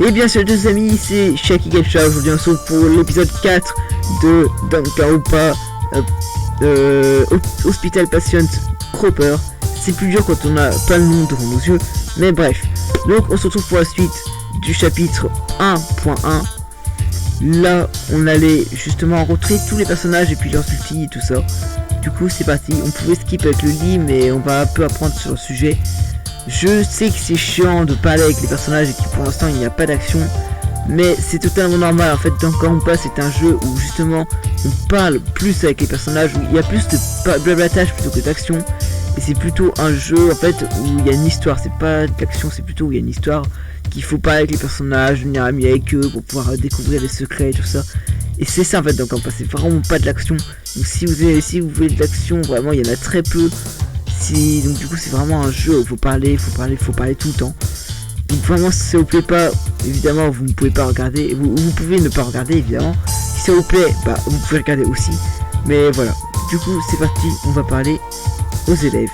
Et bien sûr deux amis, c'est Shaki Gacha. Aujourd'hui on se retrouve pour l'épisode 4 de Danganronpa Hospital Patient Cropper. C'est plus dur quand on n'a pas le nom devant nos yeux, mais bref. Donc on se retrouve pour la suite du chapitre 1.1. Là on allait justement rencontrer tous les personnages et puis leurs ultis et tout ça. Du coup c'est parti, on pouvait skip avec le lit mais on va un peu apprendre sur le sujet. Je sais que c'est chiant de parler avec les personnages et que pour l'instant il n'y a pas d'action, mais c'est totalement normal en fait. Danganronpa c'est un jeu où justement on parle plus avec les personnages, où il y a plus de blablatage plutôt que d'action, et c'est plutôt un jeu en fait où il y a une histoire, c'est pas de l'action, c'est plutôt où il y a une histoire, qu'il faut parler avec les personnages, devenir ami avec eux pour pouvoir découvrir les secrets et tout ça. Et c'est ça en fait Danganronpa, c'est vraiment pas de l'action. Donc si vous voulez de l'action, vraiment il y en a très peu. Donc du coup c'est vraiment un jeu où il faut parler tout le temps. Donc vraiment si ça vous plaît pas, évidemment vous ne pouvez pas regarder, vous pouvez ne pas regarder évidemment. Si ça vous plaît, bah vous pouvez regarder aussi. Mais voilà, du coup c'est parti, on va parler aux élèves.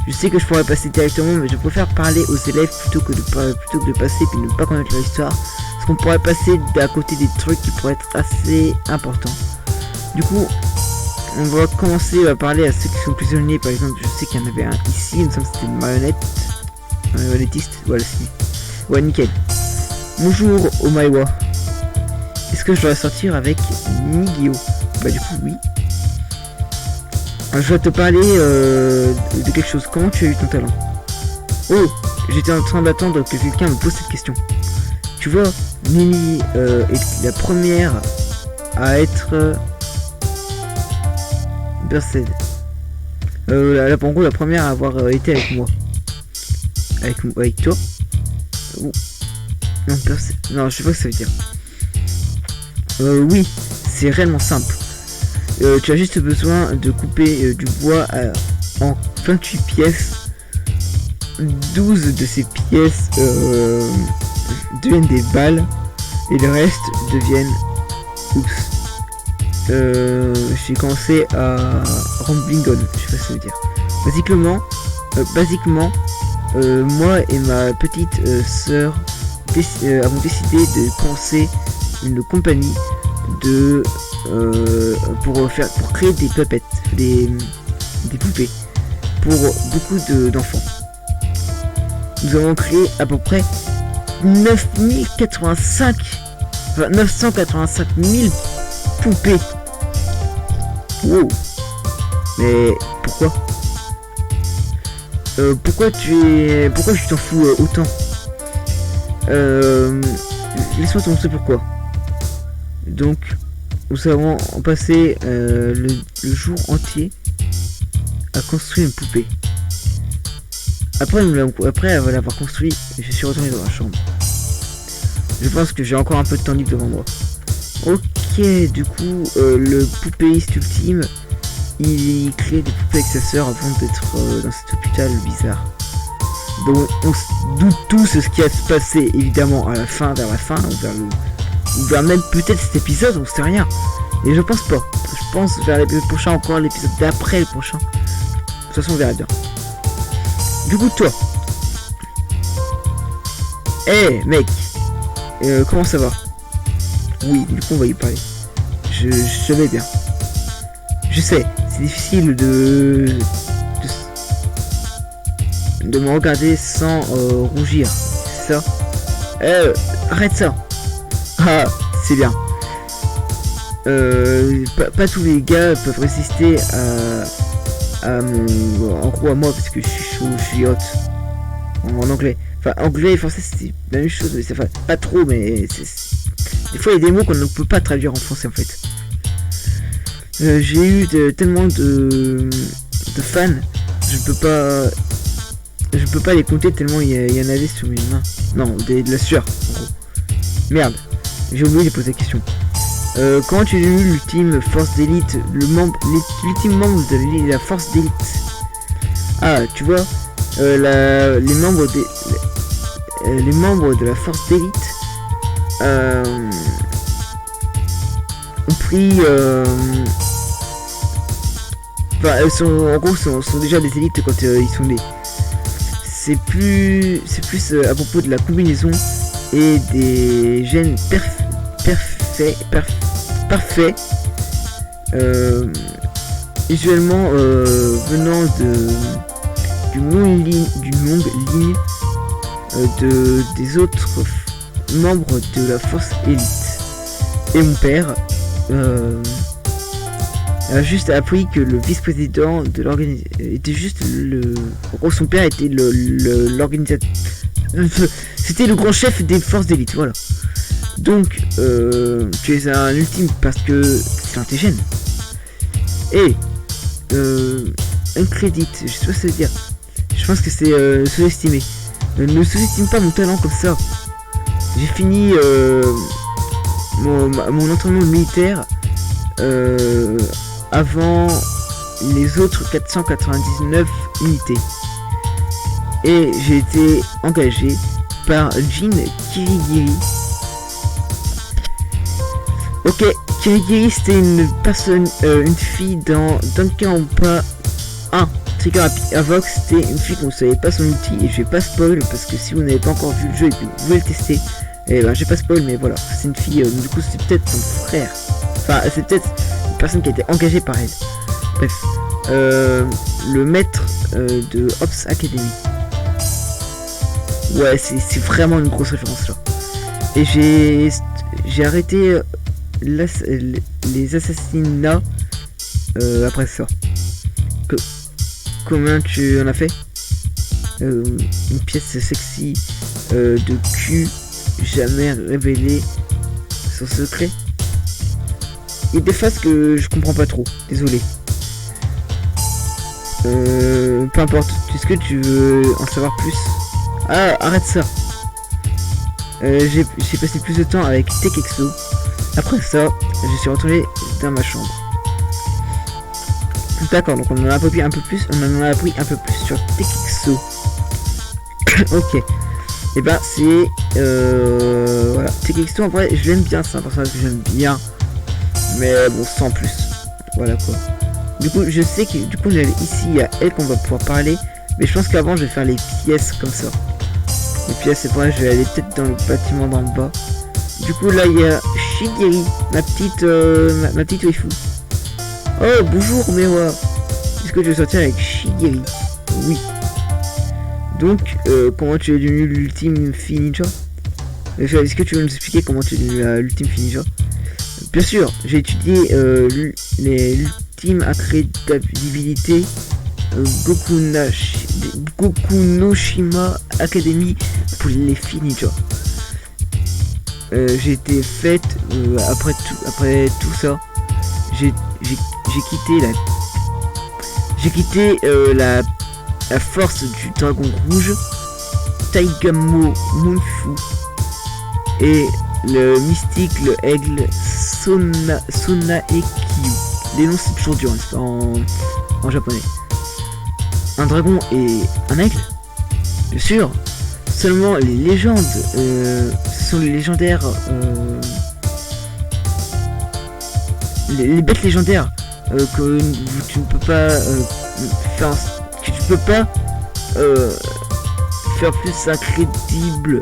Je sais que je pourrais passer directement, mais je préfère parler aux élèves plutôt que de passer puis ne pas connaître leur histoire. Parce qu'on pourrait passer d'à côté des trucs qui pourraient être assez importants. Du coup, on va commencer à parler à ceux qui sont plus éloignés. Par exemple, je sais qu'il y en avait un ici, il me semble que c'était une marionnettiste. Voilà, c'est. Ouais, nickel. Bonjour, Omaiwa. Est-ce que je dois sortir avec Nigio? Bah, du coup, oui. Je vais te parler de quelque chose. Comment tu as eu ton talent? Oh, j'étais en train d'attendre que quelqu'un me pose cette question. Tu vois, Nini est la première à être. Berced. Là, en gros, la première à avoir été avec moi. Avec toi. Oh. Non, Berced. Non, je sais pas ce que ça veut dire. Oui, c'est réellement simple. Tu as juste besoin de couper du bois en 28 pièces. 12 de ces pièces deviennent des balles et le reste deviennent. Oups. J'ai commencé à Ramblingon, je sais pas ce que ça veut dire. Basiquement, moi et ma petite sœur avons décidé de commencer une compagnie pour créer des puppets, des poupées pour beaucoup d'enfants. Nous avons créé à peu près 985 000 poupées. Wow. Mais pourquoi pourquoi je t'en fous autant? Laisse-moi te montrer pourquoi. Donc nous avons passé le jour entier à construire une poupée. Après l'avoir construit, je suis retourné dans ma chambre. Je pense que j'ai encore un peu de temps libre devant moi. Ok, du coup, le poupéiste ultime, il crée des poupées avec sa sœur avant d'être dans cet hôpital bizarre. Donc on se doute tous ce qui va se passer évidemment à la fin, vers la fin, ou vers même peut-être cet épisode, on sait rien. Et je pense pas. Je pense vers l'épisode prochain, encore l'épisode d'après le prochain. De toute façon on verra bien. Du coup toi. Hey mec, comment ça va? Oui, du coup on va y parler. Je vais bien. Je sais, c'est difficile de me regarder sans rougir, c'est ça? Arrête ça. Ah, c'est bien. Pas tous les gars peuvent résister à moi parce que je suis chaud, je suis hot. En anglais. Enfin, anglais et français c'est la même chose, mais enfin, pas trop, mais des fois il y a des mots qu'on ne peut pas traduire en français en fait. J'ai eu tellement de fans, je peux pas les compter tellement il y en avait sur mes mains. Non, de la sueur en gros. Merde, j'ai oublié de poser la question. Comment tu as eu l'ultime force d'élite, l'ultime membre de la force d'élite? Ah, tu vois, les membres de la force d'élite ont pris elles sont déjà des élites quand ils sont nés. C'est plus à propos de la combinaison et des gènes parfaits, usuellement venant d'une longue ligne des autres membres de la force élite. Et mon père a juste appris que le vice-président de l'organisation était juste le... En gros, son père était l'organisateur... C'était le grand chef des forces d'élite, voilà. Donc, tu es un ultime parce que c'est intelligent. Et, un crédit, je sais pas ce que ça veut dire. Je pense que c'est sous-estimé. Ne sous-estime pas mon talent comme ça. J'ai fini mon entraînement militaire avant les autres 499 unités. Et j'ai été engagé par Jin Kirigiri. Ok, Kirigiri c'était une personne, une fille dans Danganronpa 1. Trigger Avox, c'était une fille qu'on ne savait pas son outil, et je vais pas spoil parce que si vous n'avez pas encore vu le jeu et que vous pouvez le tester, et ben j'ai pas spoil, mais voilà, c'est une fille, du coup c'est peut-être son frère. Enfin, c'est peut-être une personne qui a été engagée par elle. Bref, le maître de Ops Academy. Ouais, c'est vraiment une grosse référence là. Et j'ai arrêté les assassinats après ça. Comment tu en as fait? Une pièce sexy de cul jamais révélée son secret. Il y a des phases que je comprends pas trop, désolé. Peu importe, est-ce que tu veux en savoir plus? Ah, arrête ça. J'ai passé plus de temps avec Tekexo. Après ça, je suis retourné dans ma chambre. D'accord, donc on en a appris un peu plus. On en a appris un peu plus sur Tekexo. Ok. Et ben c'est voilà. Tekexo en vrai, je l'aime bien, c'est un personnage que j'aime bien. Mais bon, sans plus. Voilà quoi. Du coup, je sais que du coup, j'allais ici, il y a elle qu'on va pouvoir parler. Mais je pense qu'avant, je vais faire les pièces comme ça. Les pièces, c'est vrai, je vais aller peut-être dans le bâtiment d'en bas. Du coup, là, il y a Shigeri, ma petite waifu. Oh, bonjour, Mewa. Est-ce que tu veux sortir avec Shigeri? Oui. Donc, comment tu es devenu l'ultime fille ninja? Est-ce que tu veux nous expliquer comment tu es devenu l'ultime fille ninja? Bien sûr, j'ai étudié l'ultime accrédibilité Gokunoshima Academy pour les filles ninja. J'ai été faite après tout ça. J'ai quitté la force du dragon rouge, Taigamo Munfu, et le mystique, le aigle Sonaekyu. Les noms c'est toujours dur en japonais. Un dragon et un aigle? Bien sûr. Seulement les légendes, ce sont les légendaires, les bêtes légendaires que tu ne peux pas faire plus incrédible.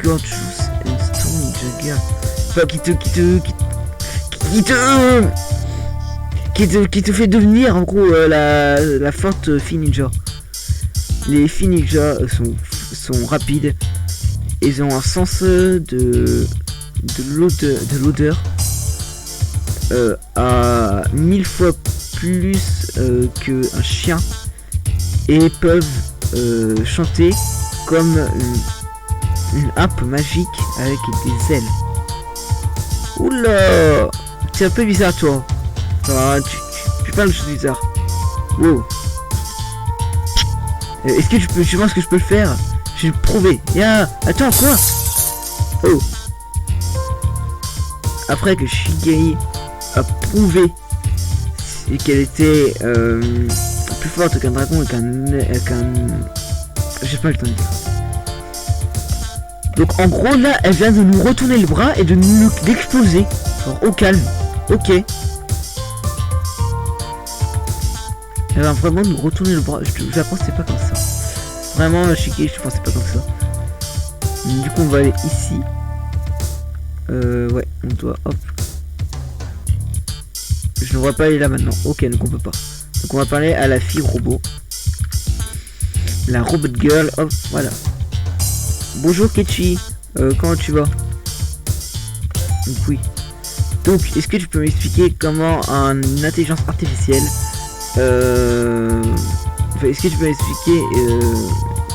Gorgeous and Stone Jagger. Enfin, qui te fait devenir en gros la forte fille ninja. Les filles ninja sont rapides. Ils ont un sens de l'odeur à 1000 fois plus qu'un chien, et peuvent chanter comme une harpe magique avec des ailes. Oula, c'est un peu bizarre toi. Enfin, tu parles de choses bizarres. Wow. Est-ce que tu penses que je peux le faire? Je vais le prouver. Attends, quoi? Oh. Après que Shigeri a prouvé qu'elle était plus forte qu'un dragon et qu'un... J'ai pas le temps de dire. Donc en gros là, elle vient de nous retourner le bras et de nous l'exploser. Genre au calme. Ok. Elle va vraiment nous retourner le bras. Je la pensais pas comme ça. Vraiment, Shigeri, je pensais pas comme ça. Du coup on va aller ici. Ouais, on doit, hop. Je ne vois pas aller là maintenant. Ok, donc on peut pas. Donc on va parler à la fille robot. La robot girl, hop, voilà. Bonjour Ketchi, comment tu vas? Donc oui. Donc, est-ce que tu peux m'expliquer comment une intelligence artificielle... Enfin, est-ce que tu peux m'expliquer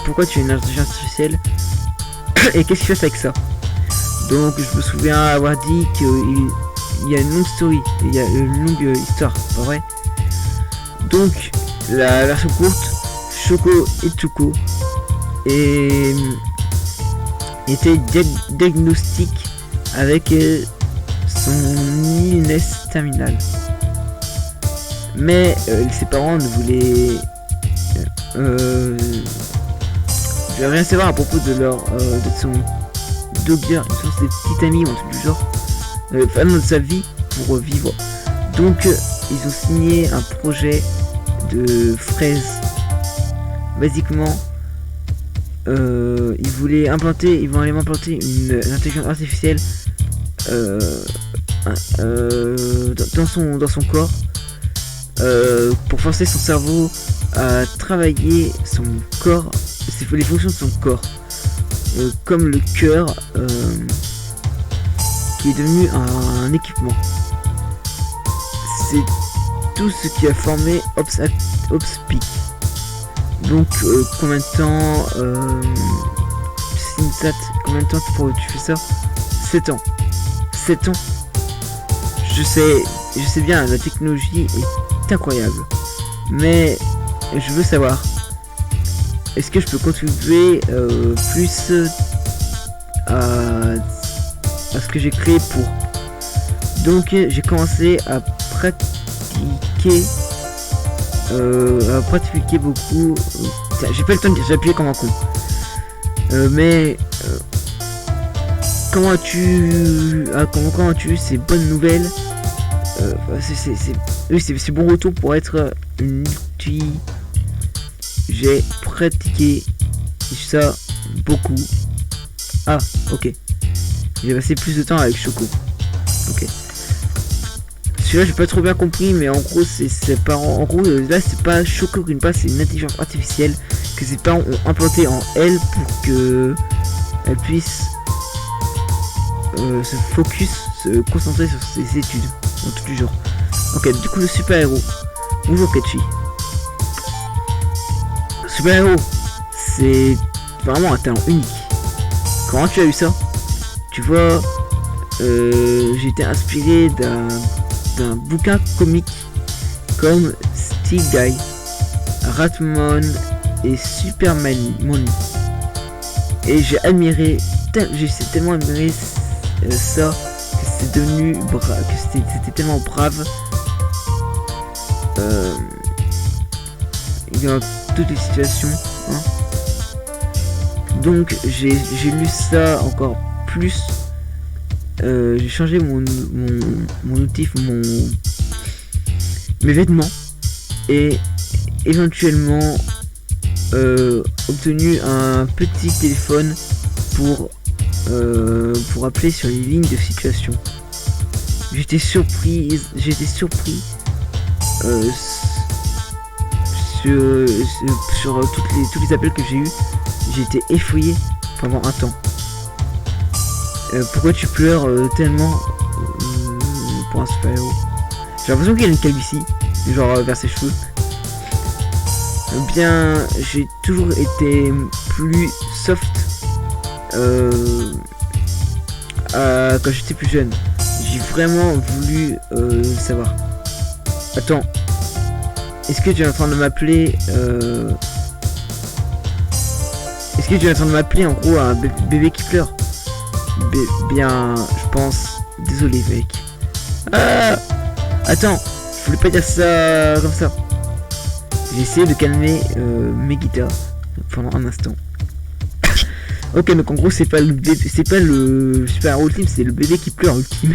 pourquoi tu as une intelligence artificielle et qu'est-ce que tu fais avec ça? Donc, je me souviens avoir dit qu'il y a une longue story, il y a une longue histoire, pas vrai? Donc, la version courte, Shoko Etsuko était diagnostique avec son illness terminal. Mais ses parents ne voulaient rien savoir à propos de son dogger, de ses petits amis ou un truc du genre, enfin de sa vie pour vivre. Donc ils ont signé un projet de fraise. Basiquement, ils vont aller implanter une intelligence artificielle dans son corps, pour forcer son cerveau à travailler son corps, les fonctions de son corps, comme le cœur, qui est devenu un équipement. C'est tout ce qui a formé Opspeak. Donc combien de temps Sinsat, combien de temps tu fais ça? 7 ans. 7 ans. Je sais bien, la technologie est incroyable. Mais je veux savoir, est-ce que je peux contribuer plus à ce que j'ai créé pour. Donc j'ai commencé à pratiquer beaucoup. J'ai pas le temps de dire, j'ai appuyé comme un con. Comment as-tu ces bonnes nouvelles? C'est bon retour pour être une multi. J'ai pratiqué ça beaucoup. Ah, ok. J'ai passé plus de temps avec Shoko. Ok. Celui-là j'ai pas trop bien compris, mais en gros c'est ses parents. En gros là c'est pas Shoko qui passe, c'est une intelligence artificielle que ses parents ont implantée en elle pour que elle puisse se focus, se concentrer sur ses études en tout du genre. Ok, du coup le super héros. Bonjour Ketchi. Super héros, c'est vraiment un talent unique. Comment tu as eu ça? Tu vois, j'ai été inspiré d'un bouquin comique comme Steel Guy, Ratmon et Superman Money. Et j'ai tellement admiré ça que c'est devenu c'était tellement brave dans toutes les situations, hein. Donc j'ai lu ça encore plus. J'ai changé mon outil, mes vêtements, et éventuellement obtenu un petit téléphone pour appeler sur les lignes de situation. J'étais surpris sur tous les appels que j'ai eu. J'ai été effrayé pendant un temps. Pourquoi tu pleures tellement pour un super héros? J'ai l'impression qu'il y a une calvitie, genre vers ses cheveux. Bien, j'ai toujours été plus soft quand j'étais plus jeune. J'ai vraiment voulu savoir. Attends, est-ce que tu es en train de m'appeler Est-ce que tu es en train de m'appeler en gros un bébé qui pleure? Bien, je pense. Désolé mec. Ah, attends, je voulais pas dire ça comme ça. J'ai essayé de calmer mes guitares pendant un instant. Ok, donc en gros c'est pas le super héros ultime, c'est le bébé qui pleure ultime.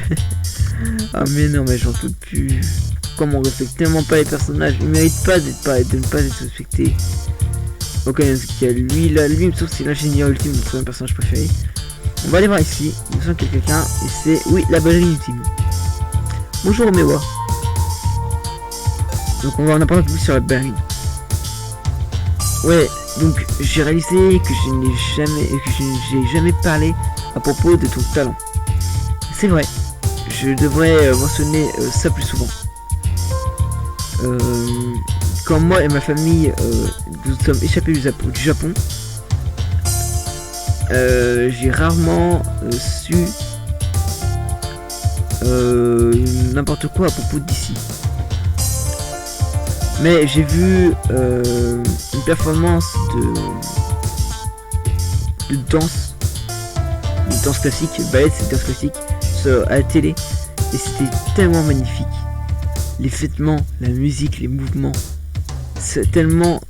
Ah mais non, mais j'en peux plus. Comment on respecte tellement pas les personnages, ils méritent pas de ne pas être respectés. Ok, il y a lui là, lui, sauf c'est l'ingénieur ultime, mon troisième personnage préféré. On va aller voir ici, il me semble qu'il y a quelqu'un, et c'est, oui, la ballerine ultime. Bonjour Mewa. Donc on va en apprendre plus sur la ballerine. Ouais, donc j'ai réalisé que j'ai jamais parlé à propos de ton talent. C'est vrai, je devrais mentionner ça plus souvent. Quand moi et ma famille nous sommes échappés du Japon, j'ai rarement su n'importe quoi à propos d'ici. Mais j'ai vu une performance de danse classique, ballet c'est danse classique, à la télé, et c'était tellement magnifique. Les vêtements, la musique, les mouvements, c'est tellement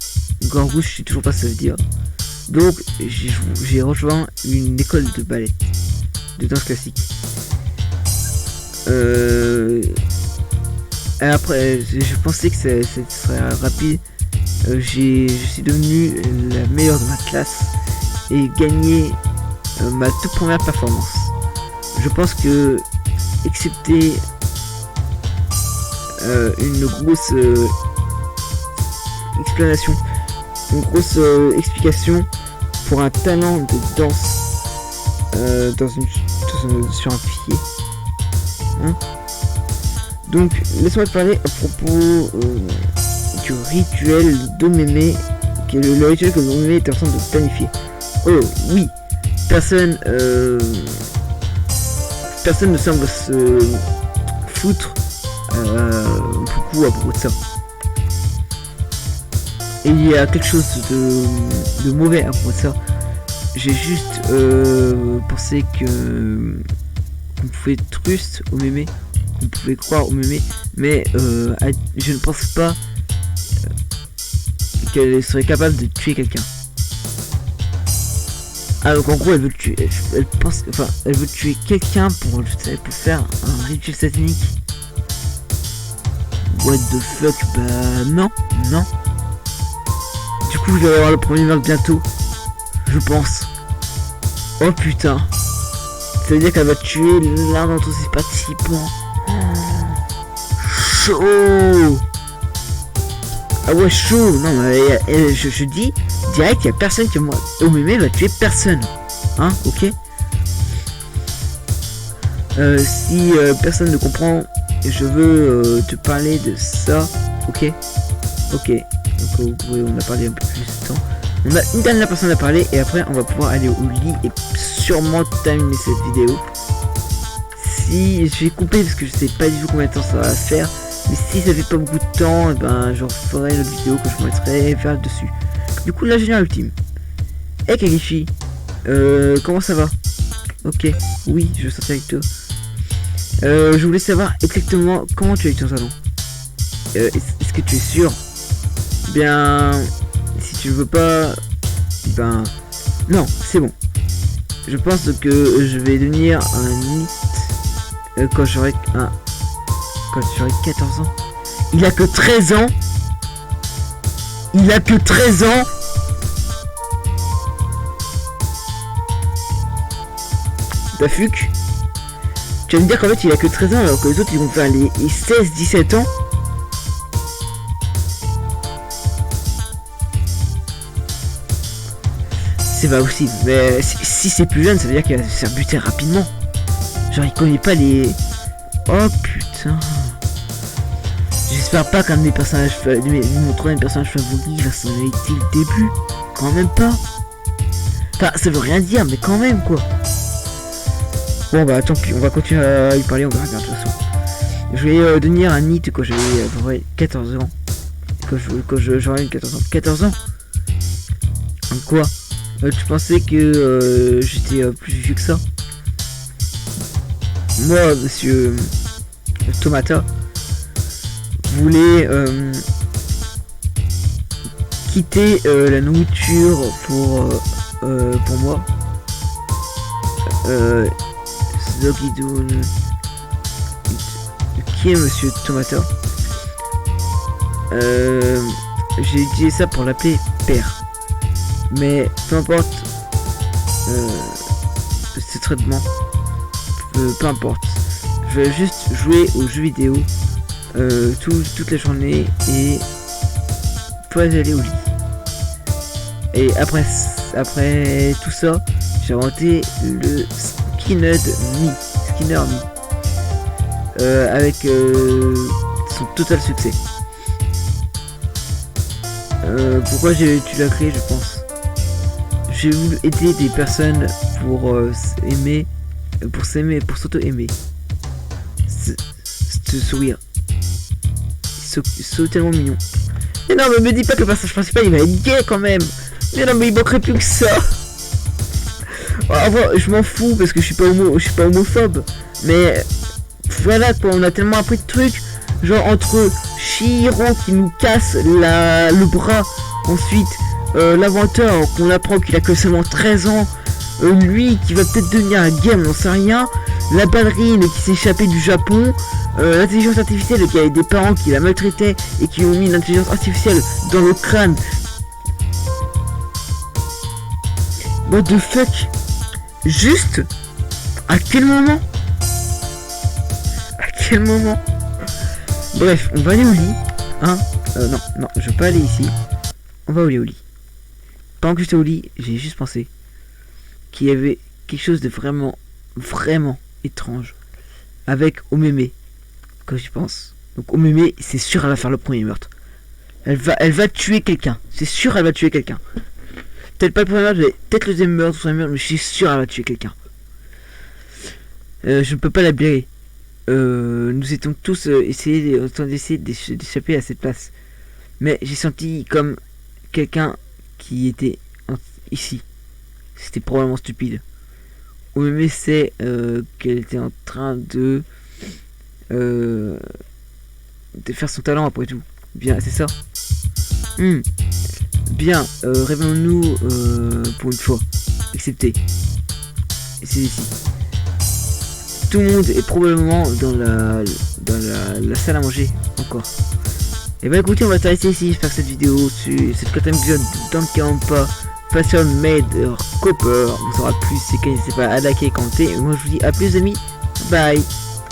grand rouge, je sais toujours pas ce que ça veut dire. Donc j'ai rejoint une école de ballet, de danse classique. Après, je pensais que ça serait rapide. Je suis devenu la meilleure de ma classe et gagné ma toute première performance. Je pense que, excepté une grosse explanation, une grosse explication pour un talent de danse sur un pied. Hein? Donc, laisse-moi te parler à propos du rituel d'Omeme, le rituel que Omeme est en train de planifier. Oh oui, personne ne semble se foutre beaucoup à propos de ça. Et il y a quelque chose de mauvais à propos de ça. J'ai juste pensé que qu'on pouvait trust Omeme, qu'on pouvait croire Omeme, mais je ne pense pas qu'elle serait capable de tuer quelqu'un. Ah, donc en gros elle veut tuer, elle veut tuer quelqu'un pour faire un rituel satanique. What the fuck? Bah non. Du coup je vais avoir le premier meurtre bientôt, je pense. Oh putain, ça veut dire qu'elle va tuer l'un d'entre ses participants. Chaud. Ah ouais, chaud. Non mais je dis direct, il y a personne qui Omeme va tuer personne. Hein, ok. Si personne ne comprend, je veux te parler de ça. Ok. Donc on a parlé un peu plus de temps. On a une dernière personne à parler et après on va pouvoir aller au lit et sûrement terminer cette vidéo. Si je vais couper parce que je sais pas du tout combien de temps ça va faire. Mais si ça fait pas beaucoup de temps, et ben je referai une autre vidéo que je mettrai vers dessus. Du coup l'ingénieur ultime. Hey Kagishi, comment ça va? Ok, oui, je sortais avec toi. Je voulais savoir exactement comment tu as eu ton salon. Est-ce que tu es sûr? Bien, si tu veux pas, ben non, c'est bon. Je pense que je vais devenir un NEET quand j'aurai 14 ans. Il a que 13 ans. Dafuk, tu vas me dire qu'en fait il a que 13 ans alors que les autres ils vont faire les 16-17 ans. C'est pas possible, mais si c'est plus jeune ça veut dire qu'il va se faire buter rapidement. Genre il connaît pas les... Oh putain. J'espère pas qu'un de mes personnages, mon troisième personnage favori va s'en aller dès le début. Quand même pas. Enfin ça veut rien dire mais quand même quoi. Bon bah tant pis, on va continuer à y parler, on verra bien de toute façon. Je vais devenir un NEET quand j'aurai 14 ans. Quand j'aurai 14 ans. 14 ans. Quoi? Tu pensais que j'étais plus vieux que ça? Moi, monsieur Tomata, voulait quitter la nourriture pour moi. Qui est monsieur Tomata? J'ai utilisé ça pour l'appeler père. Mais peu importe ce traitement, peu importe. Je vais juste jouer aux jeux vidéo toute la journée et pour aller au lit. Et après tout ça, j'ai inventé le Skinner Me avec son total succès. Pourquoi tu l'as créé, je pense. J'ai voulu aider des personnes pour s'aimer, pour s'auto-aimer. Se sourire. C'est tellement mignon. Mais non, mais me dis pas que le personnage principal il va être gay quand même. Mais non, mais il manquerait plus que ça. Enfin, je m'en fous parce que je suis pas homophobe. Mais voilà quoi, on a tellement appris de trucs. Genre entre Chihiro qui nous casse le bras. Ensuite, l'inventeur qu'on apprend qu'il a que seulement 13 ans. Lui qui va peut-être devenir un game, on n'en sait rien. La ballerine qui s'est échappée du Japon. L'intelligence artificielle qui avait des parents qui la maltraitaient et qui ont mis l'intelligence artificielle dans le crâne. What the fuck? Juste à quel moment? Bref, on va aller au lit. Hein? Non, je veux pas aller ici. On va aller au lit. Pendant que j'étais au lit, j'ai juste pensé qu'il y avait quelque chose de vraiment étrange avec Omeme. Quand j'y pense. Donc Omeme, c'est sûr elle va faire le premier meurtre. Elle va tuer quelqu'un. C'est sûr elle va tuer quelqu'un. Peut-être pas le premier meurtre, mais peut-être le deuxième meurtre, mais je suis sûr elle va tuer quelqu'un. Je ne peux pas la blairer. Nous étions tous d'essayer d'échapper à cette place. Mais j'ai senti comme quelqu'un qui était ici. C'était probablement stupide. Omeme sait qu'elle était en train de faire son talent après tout. Bien, c'est ça. Bien, réveillons-nous pour une fois. Excepté. Et c'est ici. Tout le monde est probablement dans la salle à manger encore. Et bah écoutez, on va s'arrêter ici. J'espère que cette vidéo, cette 4ème épisode d'Danganronpa Fashion Made Copper vous aura plu. C'est que n'hésitez pas à liker et commenter. Et moi je vous dis à plus amis. Bye.